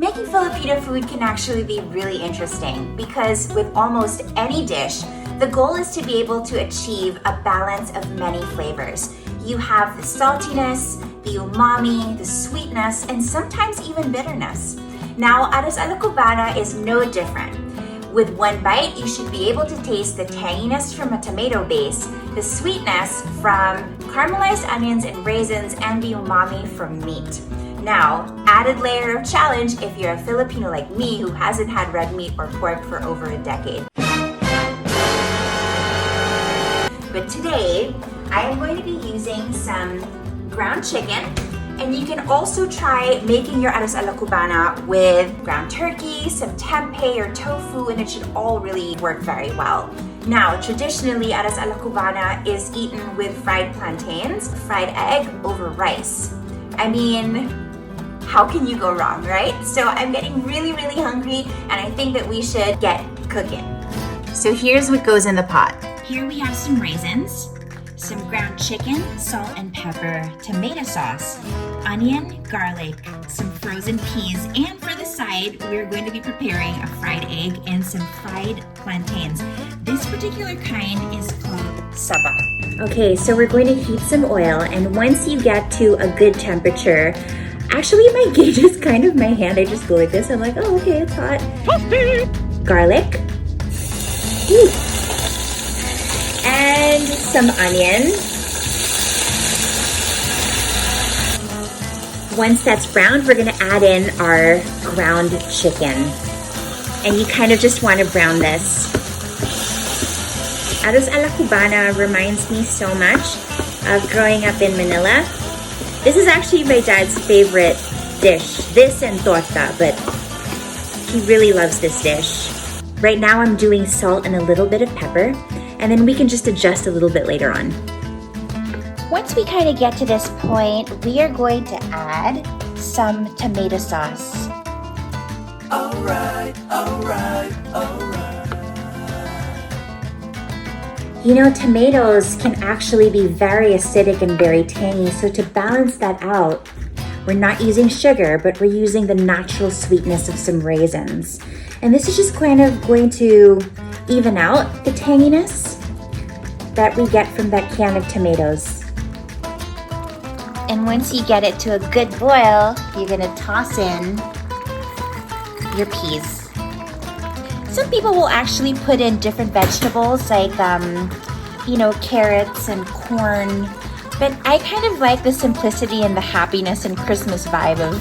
Making Filipino food can actually be really interesting because with almost any dish, the goal is to be able to achieve a balance of many flavors. You have the saltiness, the umami, the sweetness, and sometimes even bitterness. Now, ARROZ a la Cubana is no different. With one bite, you should be able to taste the tanginess from a tomato base, the sweetness from caramelized onions and raisins, and the umami from meat. Now, added layer of challenge if you're a Filipino like me who hasn't had red meat or pork for over a decade. But today, I am going to be using some ground chicken, and you can also try making your ARROZ a la Cubana with ground turkey, some tempeh or tofu, and it should all really work very well. Now, traditionally, ARROZ a la Cubana is eaten with fried plantains, fried egg over rice. I mean, how can you go wrong, right? So I'm getting really hungry, and I think that we should get cooking. So here's what goes in the pot. Here we have some raisins, some ground chicken, salt and pepper, tomato sauce, onion, garlic, some frozen peas, and for the side, we're going to be preparing a fried egg and some fried plantains. This particular kind is called saba. Okay, so we're going to heat some oil, and once you get to a good temperature, actually my gauge is kind of my hand. I just go like this. I'm like, oh, okay, it's hot. Garlic. Ooh. And some onion. Once that's browned, we're gonna add in our ground chicken. And you kind of just wanna brown this. ARROZ a la Cubana reminds me so much of growing up in Manila. This is actually my dad's favorite dish. This and torta, but he really loves this dish. Right now I'm doing salt and a little bit of pepper, and then we can just adjust a little bit later on. Once we kind of get to this point, we are going to add some tomato sauce. Alright. You know, tomatoes can actually be very acidic and very tangy, so to balance that out, we're not using sugar, but we're using the natural sweetness of some raisins. And this is just kind of going to even out the tanginess that we get from that can of tomatoes. And once you get it to a good boil, you're gonna toss in your peas. Some people will actually put in different vegetables like, carrots and corn. But I kind of like the simplicity and the happiness and Christmas vibe of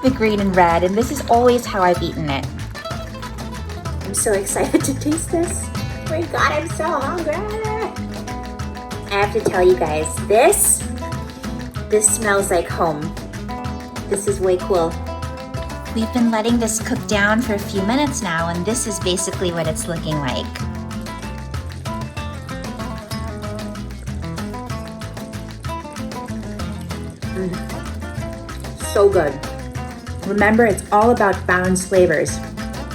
the green and red. And this is always how I've eaten it. I'm so excited to taste this. Oh my God, I'm so hungry. I have to tell you guys, this smells like home. This is way cool. We've been letting this cook down for a few minutes now, and this is basically what it's looking like. So good. Remember, it's all about balanced flavors.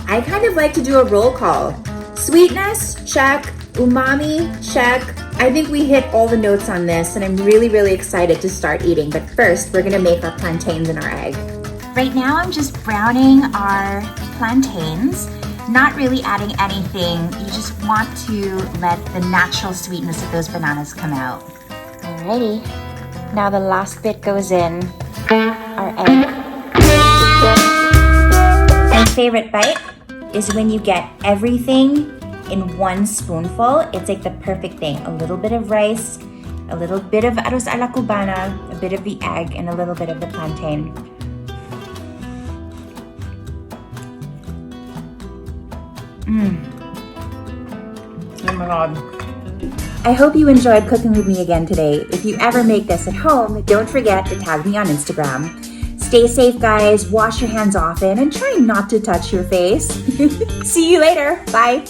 I kind of like to do a roll call. Sweetness, check. Umami, check. I think we hit all the notes on this, and I'm really excited to start eating. But first, we're gonna make our plantains and our egg. Right now, I'm just browning our plantains, not really adding anything. You just want to let the natural sweetness of those bananas come out. Alrighty, now the last bit goes in, our egg. My favorite bite is when you get everything in one spoonful. It's like the perfect thing. A little bit of rice, a little bit of ARROZ a la Cubana, a bit of the egg, and a little bit of the plantain. Oh my God. I hope you enjoyed cooking with me again today. If you ever make this at home, don't forget to tag me on Instagram. Stay safe, guys. Wash your hands often and try not to touch your face. See you later. Bye.